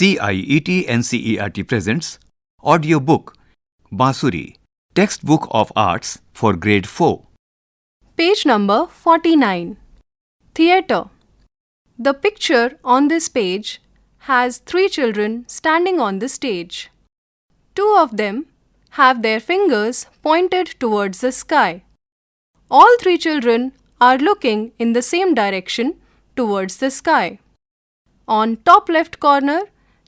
CIET NCERT presents audiobook Bansuri, Textbook of Arts for Grade 4. Page number 49. Theatre. The picture on this page has 3 children standing on the stage. 2 of them have their fingers pointed towards the sky. All 3 children are looking in the same direction towards the sky. On top left corner,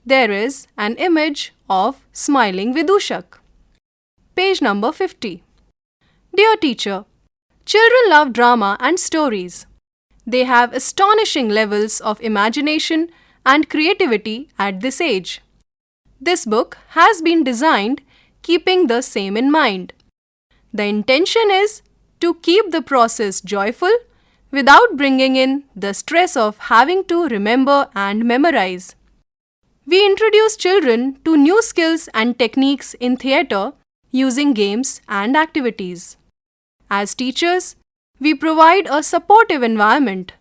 there is an image of smiling Vidushak. Page number 50. Dear teacher, children love drama and stories. They have astonishing levels of imagination and creativity at this age. This book has been designed keeping the same in mind. The intention is to keep the process joyful without bringing in the stress of having to remember and memorize. We introduce children to new skills and techniques in theatre using games and activities. As teachers, we provide a supportive environment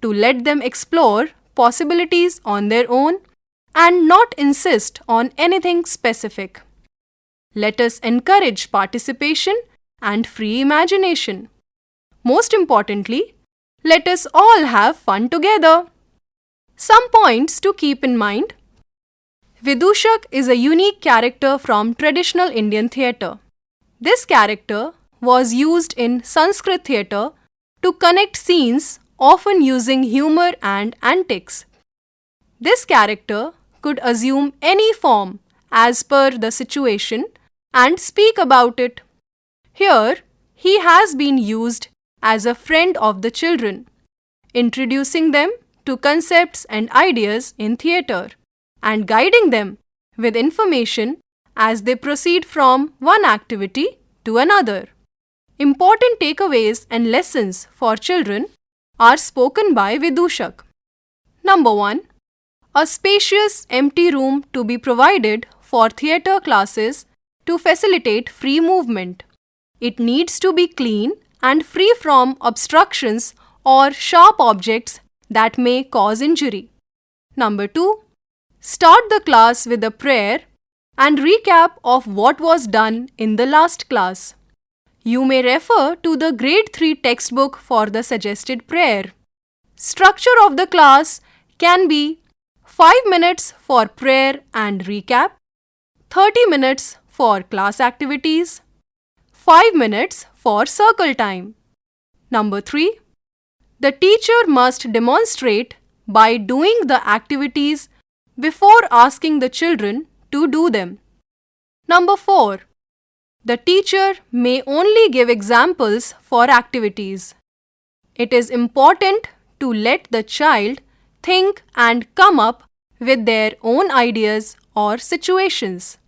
to let them explore possibilities on their own and not insist on anything specific. Let us encourage participation and free imagination. Most importantly, let us all have fun together. Some points to keep in mind. Vidushak is a unique character from traditional Indian theatre. This character was used in Sanskrit theatre to connect scenes, often using humor and antics. This character could assume any form as per the situation and speak about it. Here, he has been used as a friend of the children, introducing them to concepts and ideas in theatre and guiding them with information as they proceed from one activity to another. Important takeaways and lessons for children are spoken by Vidushak. Number 1. A spacious, empty room to be provided for theatre classes to facilitate free movement. It needs to be clean and free from obstructions or sharp objects that may cause injury. Number 2. Start the class with a prayer and recap of what was done in the last class. You may refer to the Grade 3 textbook for the suggested prayer. Structure of the class can be 5 minutes for prayer and recap, 30 minutes for class activities, 5 minutes for circle time. Number 3. The teacher must demonstrate by doing the activities before asking the children to do them. Number 4. The teacher may only give examples for activities. It is important to let the child think and come up with their own ideas or situations.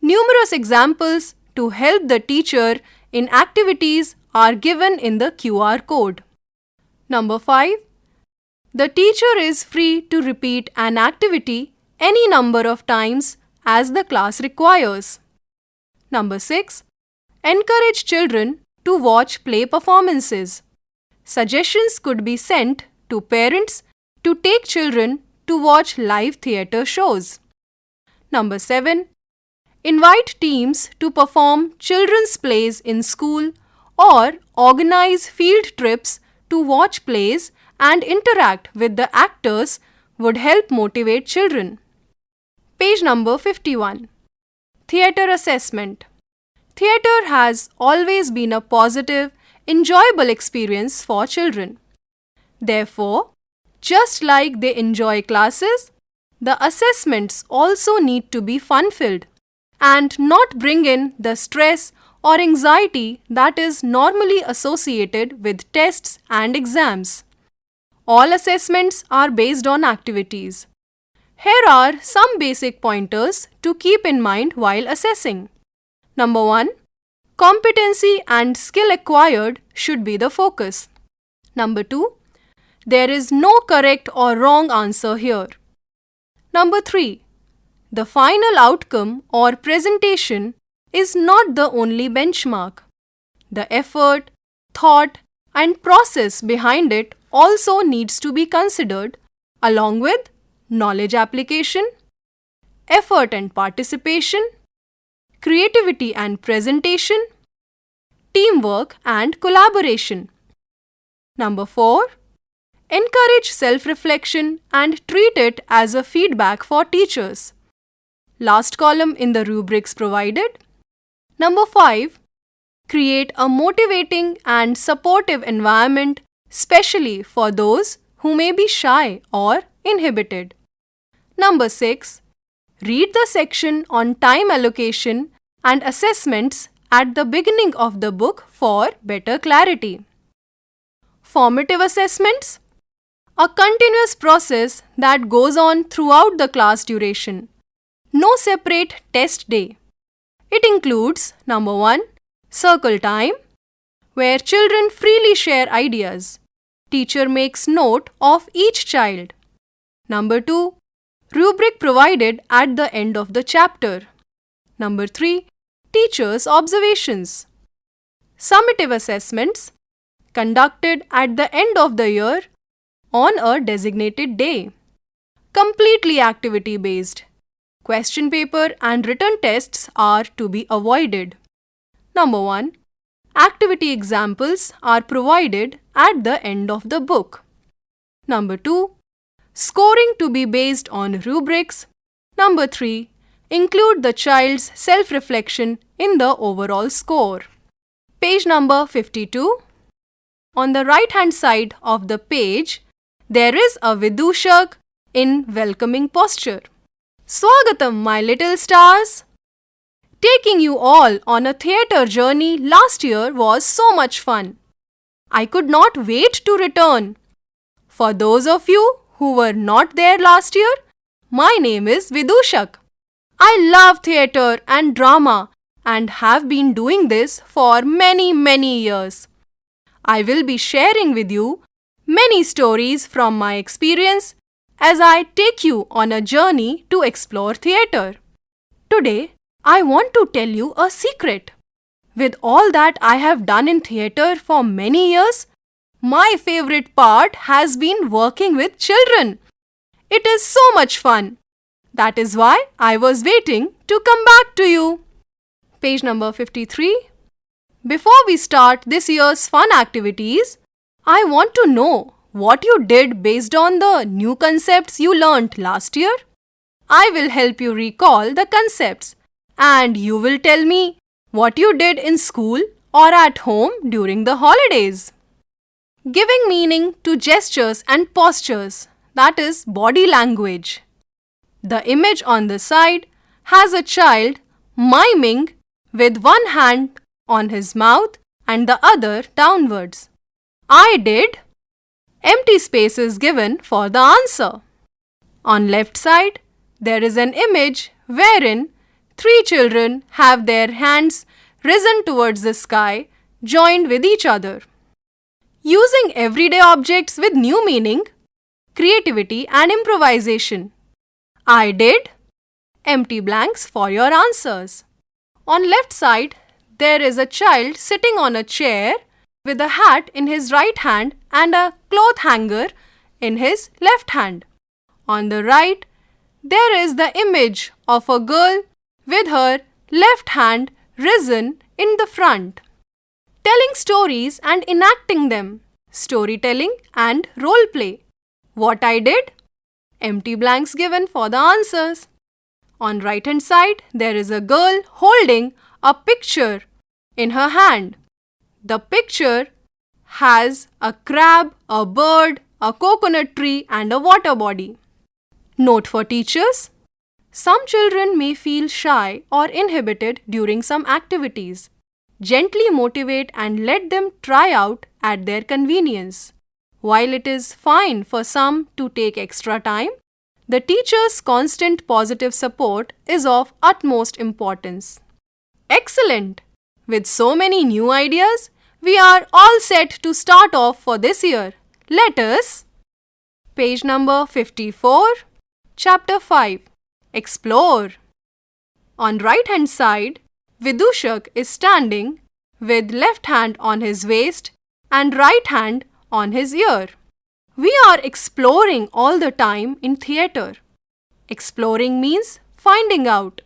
Numerous examples to help the teacher in activities are given in the QR code. Number 5. The teacher is free to repeat an activity any number of times as the class requires. Number 6. Encourage children to watch play performances. Suggestions could be sent to parents to take children to watch live theatre shows. Number 7. Invite teams to perform children's plays in school or organize field trips to watch plays and interact with the actors would help motivate children. Page number 51. Theatre assessment. Theatre has always been a positive, enjoyable experience for children. Therefore, just like they enjoy classes, the assessments also need to be fun-filled and not bring in the stress or anxiety that is normally associated with tests and exams. All assessments are based on activities. Here are some basic pointers to keep in mind while assessing. Number 1. Competency and skill acquired should be the focus. Number 2. There is no correct or wrong answer here. Number 3. The final outcome or presentation is not the only benchmark. The effort, thought, and process behind it also needs to be considered, along with knowledge application, effort and participation, creativity and presentation, teamwork and collaboration. Number 4. Encourage self-reflection and treat it as a feedback for teachers. Last column in the rubrics provided. Number 5. Create a motivating and supportive environment, especially for those who may be shy or inhibited. Number 6. Read the section on time allocation and assessments at the beginning of the book for better clarity. Formative assessments: a continuous process that goes on throughout the class duration. No separate test day. It includes number 1. Circle time, where children freely share ideas. Teacher makes note of each child. Number 2. Rubric provided at the end of the chapter. Number 3. Teacher's observations. Summative assessments conducted at the end of the year on a designated day. Completely activity based. Question paper and written tests are to be avoided. Number 1. Activity examples are provided at the end of the book. Number 2. Scoring to be based on rubrics. Number 3. Include the child's self-reflection in the overall score. Page number 52. On the right-hand side of the page, there is a Vidushak in welcoming posture. Swagatam, my little stars! Taking you all on a theatre journey last year was so much fun. I could not wait to return. For those of you who were not there last year, my name is Vidushak. I love theatre and drama and have been doing this for many years. I will be sharing with you many stories from my experience as I take you on a journey to explore theatre. Today, I want to tell you a secret. With all that I have done in theatre for many years, my favorite part has been working with children. It is so much fun. That is why I was waiting to come back to you. Page number 53. Before we start this year's fun activities, I want to know what you did based on the new concepts you learnt last year. I will help you recall the concepts and you will tell me what you did in school or at home during the holidays. Giving meaning to gestures and postures, that is body language. The image on the side has a child miming with one hand on his mouth and the other downwards. I did. Empty space is given for the answer. On left side, there is an image wherein 3 children have their hands risen towards the sky, joined with each other. Using everyday objects with new meaning, creativity and improvisation. I did. Empty blanks for your answers. On left side, there is a child sitting on a chair with a hat in his right hand and a cloth hanger in his left hand. On the right, there is the image of a girl with her left hand risen in the front. Telling stories and enacting them. Storytelling and role play. What I did? Empty blanks given for the answers. On right hand side, there is a girl holding a picture in her hand. The picture has a crab, a bird, a coconut tree and a water body. Note for teachers. Some children may feel shy or inhibited during some activities. Gently motivate and let them try out at their convenience. While it is fine for some to take extra time, the teacher's constant positive support is of utmost importance. Excellent! With so many new ideas, we are all set to start off for this year. Let us. Page number 54, Chapter 5. Explore. On right hand side, Vidushak is standing with left hand on his waist and right hand on his ear. We are exploring all the time in theatre. Exploring means finding out.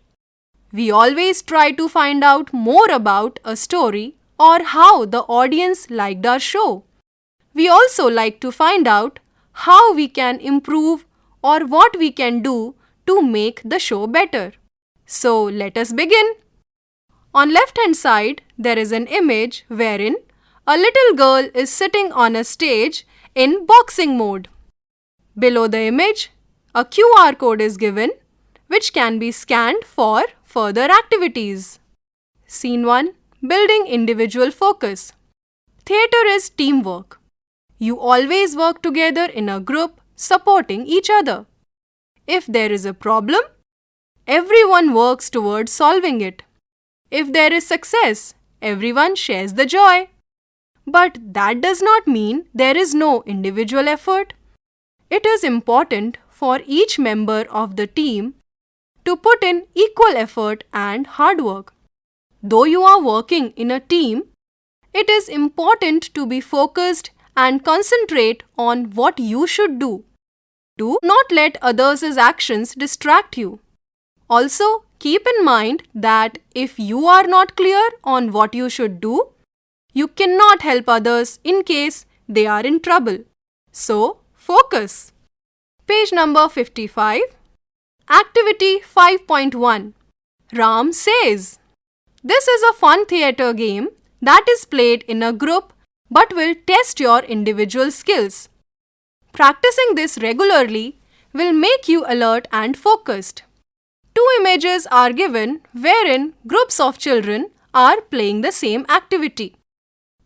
We always try to find out more about a story or how the audience liked our show. We also like to find out how we can improve or what we can do to make the show better. So let us begin. On left hand side, there is an image wherein a little girl is sitting on a stage in boxing mode. Below the image, a QR code is given which can be scanned for further activities. Scene 1. Building individual focus. Theatre is teamwork. You always work together in a group, supporting each other. If there is a problem, everyone works towards solving it. If there is success, everyone shares the joy. But that does not mean there is no individual effort. It is important for each member of the team to put in equal effort and hard work. Though you are working in a team, it is important to be focused and concentrate on what you should do. Do not let others' actions distract you. Also, keep in mind that if you are not clear on what you should do, you cannot help others in case they are in trouble. So, focus. Page number 55. Activity 5.1. Ram Says. This is a fun theatre game that is played in a group but will test your individual skills. Practicing this regularly will make you alert and focused. 2 images are given wherein groups of children are playing the same activity.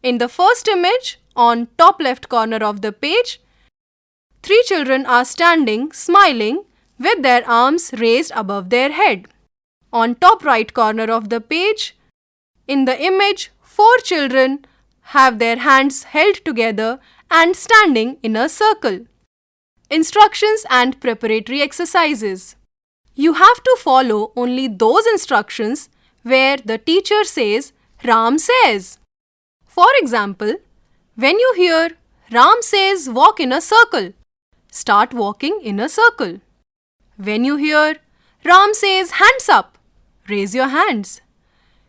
In the first image, on top left corner of the page, 3 children are standing smiling with their arms raised above their head. On top right corner of the page, in the image, 4 children have their hands held together and standing in a circle. Instructions and preparatory exercises. You have to follow only those instructions where the teacher says Ram says. For example, when you hear Ram says walk in a circle, start walking in a circle. When you hear Ram says hands up, raise your hands.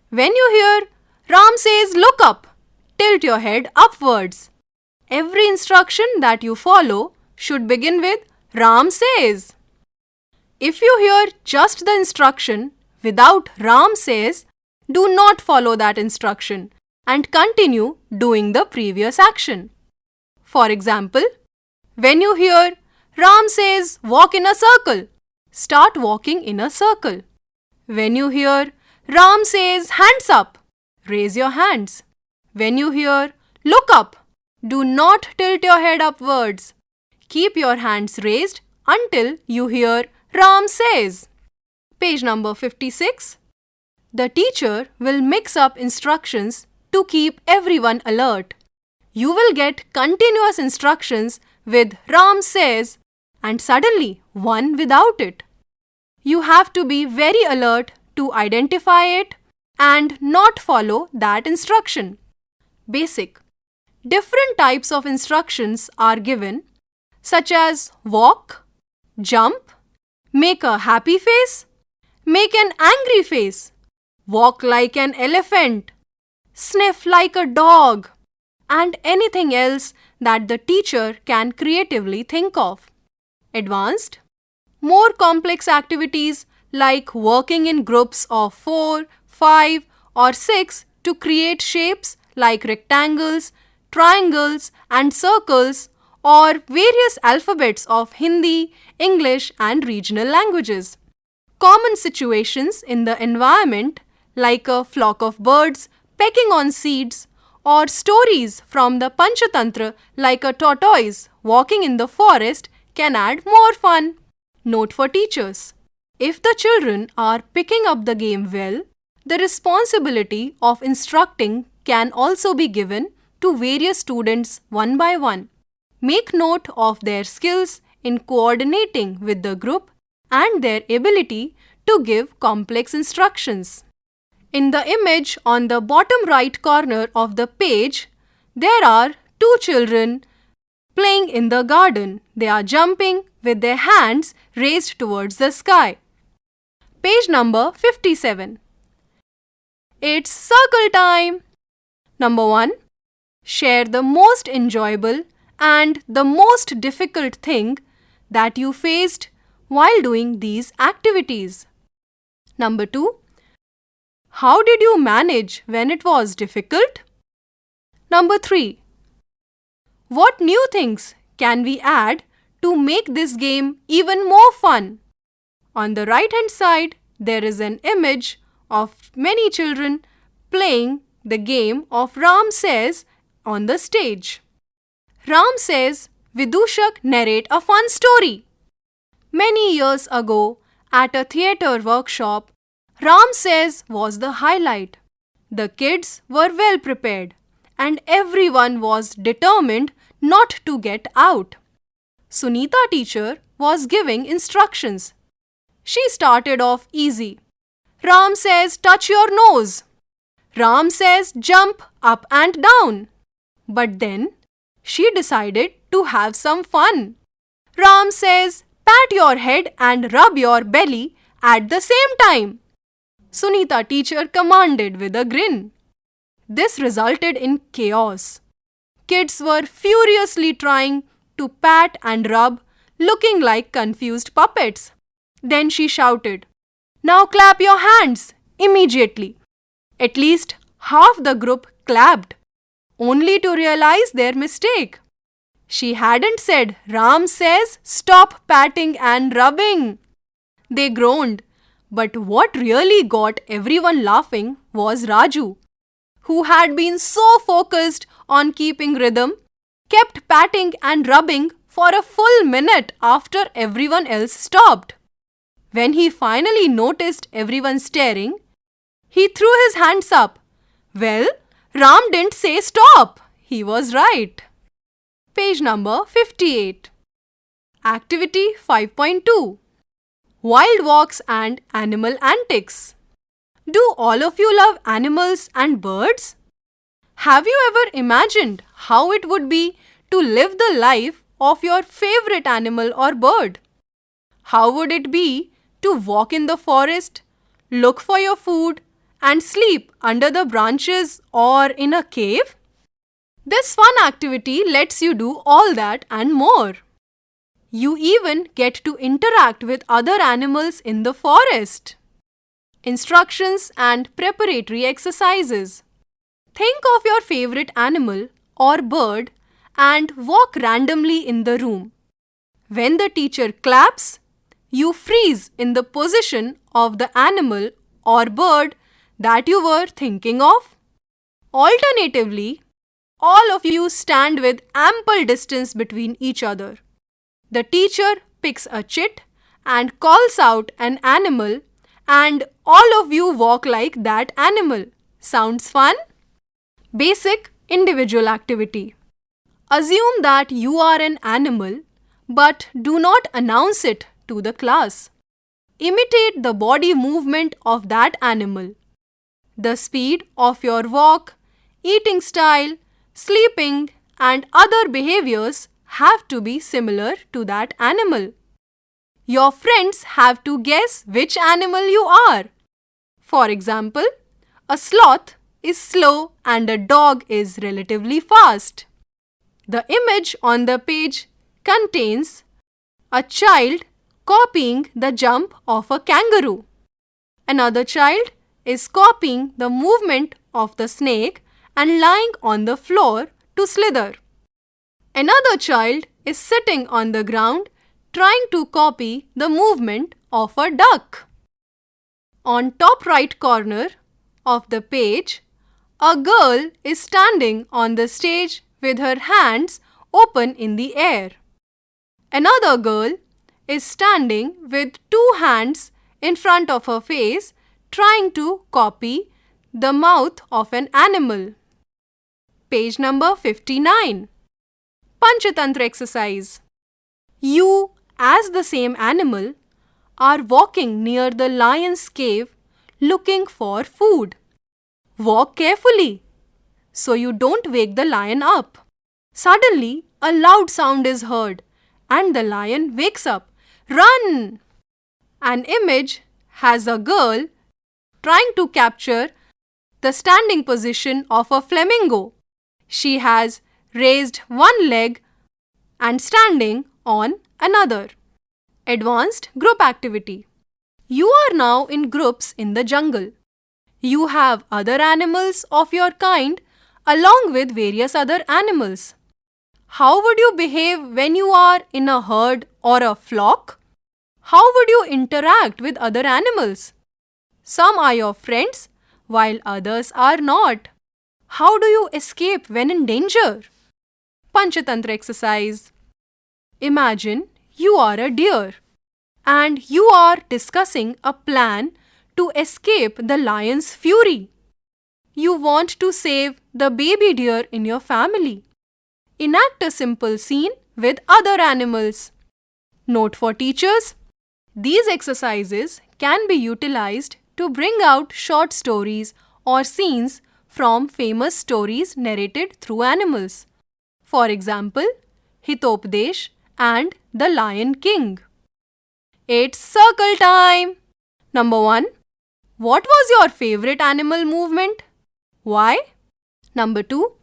When you hear Ram says look up, tilt your head upwards. Every instruction that you follow should begin with Ram says. If you hear just the instruction without Ram says, do not follow that instruction and continue doing the previous action. For example, when you hear Ram says walk in a circle, start walking in a circle. When you hear Ram says hands up, raise your hands. When you hear look up, do not tilt your head upwards. Keep your hands raised until you hear Ram says. Page number 56. The teacher will mix up instructions to keep everyone alert. You will get continuous instructions with Ram says and suddenly one without it. You have to be very alert to identify it and not follow that instruction. Basic. Different types of instructions are given, such as walk, jump, make a happy face, make an angry face, walk like an elephant, sniff like a dog, and anything else that the teacher can creatively think of. Advanced. More complex activities like working in groups of 4, 5, or 6 to create shapes like rectangles, triangles, and circles, or various alphabets of Hindi, English, and regional languages. Common situations in the environment like a flock of birds pecking on seeds, or stories from the Panchatantra like a tortoise walking in the forest can add more fun. Note for teachers. If the children are picking up the game well, the responsibility of instructing can also be given to various students one by one. Make note of their skills in coordinating with the group and their ability to give complex instructions. In the image on the bottom right corner of the page, there are 2 children playing in the garden. They are jumping with their hands raised towards the sky. Page number 57. It's circle time. Number 1. Share the most enjoyable and the most difficult thing that you faced while doing these activities. Number 2. How did you manage when it was difficult? Number 3. What new things can we add to make this game even more fun? On the right hand side, there is an image of many children playing the game of Ram Says on the stage. Ram Says Vidushak narrate a fun story. Many years ago, at a theatre workshop, Ram Says was the highlight. The kids were well prepared and everyone was determined not to get out. Sunita teacher was giving instructions. She started off easy. Ram says touch your nose. Ram says jump up and down. But then she decided to have some fun. Ram says pat your head and rub your belly at the same time. Sunita teacher commanded with a grin. This resulted in chaos. Kids were furiously trying to pat and rub, looking like confused puppets. Then she shouted, "Now clap your hands!" immediately. At least half the group clapped, only to realize their mistake. She hadn't said, "Ram says stop patting and rubbing." They groaned, but what really got everyone laughing was Raju, who had been so focused on keeping rhythm, kept patting and rubbing for a full minute after everyone else stopped. When he finally noticed everyone staring, he threw his hands up. Well, Ram didn't say stop. He was right. Page number 58. Activity 5.2. Wild walks and animal antics. Do all of you love animals and birds? Have you ever imagined how it would be to live the life of your favorite animal or bird? How would it be to walk in the forest, look for your food, and sleep under the branches or in a cave? This fun activity lets you do all that and more. You even get to interact with other animals in the forest. Instructions and preparatory exercises. Think of your favorite animal or bird and walk randomly in the room. When the teacher claps, you freeze in the position of the animal or bird that you were thinking of. Alternatively, all of you stand with ample distance between each other. The teacher picks a chit and calls out an animal, and all of you walk like that animal. Sounds fun? Basic individual activity. Assume that you are an animal, but do not announce it to the class. Imitate the body movement of that animal. The speed of your walk, eating style, sleeping, and other behaviors have to be similar to that animal. Your friends have to guess which animal you are. For example, a sloth is slow and a dog is relatively fast. The image on the page contains a child copying the jump of a kangaroo. Another child is copying the movement of the snake and lying on the floor to slither. Another child is sitting on the ground trying to copy the movement of a duck. On top right corner of the page, a girl is standing on the stage with her hands open in the air. Another girl is standing with two hands in front of her face trying to copy the mouth of an animal. Page number 59. Panchatantra exercise. You, as the same animal, are walking near the lion's cave looking for food. Walk carefully so you don't wake the lion up. Suddenly, a loud sound is heard and the lion wakes up. Run! An image has a girl trying to capture the standing position of a flamingo. She has raised one leg and standing on another. Advanced group activity. You are now in groups in the jungle. You have other animals of your kind along with various other animals. How would you behave when you are in a herd or a flock? How would you interact with other animals? Some are your friends while others are not. How do you escape when in danger? Panchatantra exercise. Imagine you are a deer and you are discussing a plan to escape the lion's fury. You want to save the baby deer in your family. Enact a simple scene with other animals. Note for teachers: these exercises can be utilized to bring out short stories or scenes from famous stories narrated through animals. For example, Hitopdesh and the Lion King. It's circle time! Number 1. What was your favorite animal movement? Why? Number 2.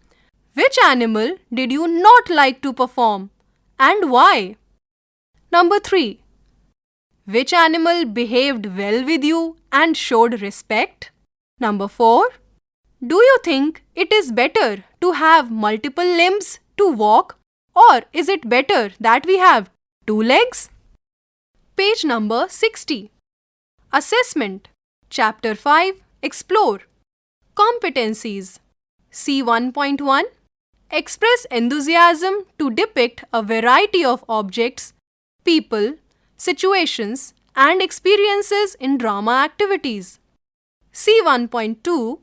Which animal did you not like to perform and why? Number 3. Which animal behaved well with you and showed respect? Number 4. Do you think it is better to have multiple limbs to walk, or is it better that we have 2 legs? Page number 60. Assessment. Chapter 5. Explore. Competencies. C1.1. Express enthusiasm to depict a variety of objects, people, situations, and experiences in drama activities. C1.2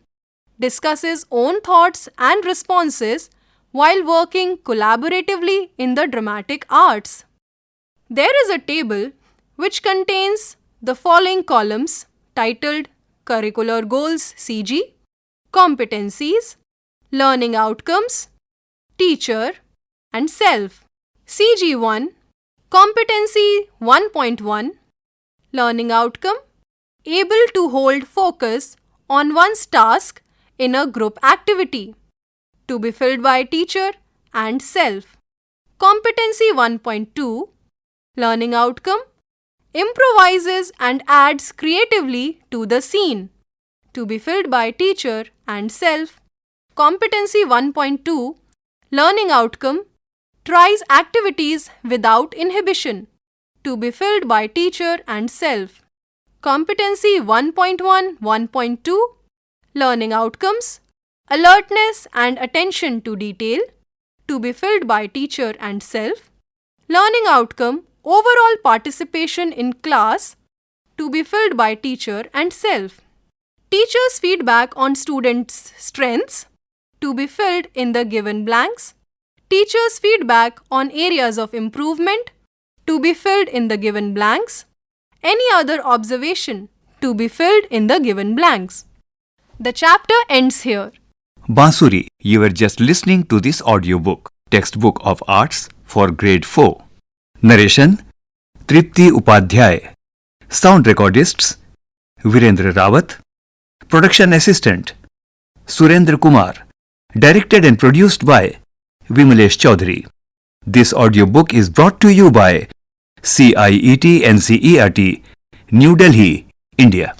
discusses own thoughts and responses while working collaboratively in the dramatic arts. There is a table which contains the following columns titled Curricular Goals CG, Competencies, Learning Outcomes, Teacher, and Self. CG1, Competency 1.1, Learning Outcome, able to hold focus on one's task in a group activity, to be filled by teacher and self. Competency 1.2, Learning Outcome, improvises and adds creatively to the scene, to be filled by teacher and self. Competency 1.2, Learning Outcome, tries activities without inhibition, to be filled by teacher and self. Competency 1.1 1.2, Learning Outcomes, alertness and attention to detail, to be filled by teacher and self. Learning Outcome, overall participation in class, to be filled by teacher and self. Teacher's feedback on students' strengths, to be filled in the given blanks. Teacher's feedback on areas of improvement, to be filled in the given blanks. Any other observation, to be filled in the given blanks. The chapter ends here. Bansuri, you were just listening to this audiobook, Textbook of Arts for Grade 4. Narration, Tripti Upadhyay. Sound recordists, Virendra Rawat. Production assistant, Surendra Kumar. Directed and produced by Vimalesh Chaudhary. This audiobook is brought to you by CIET NCERT, New Delhi, India.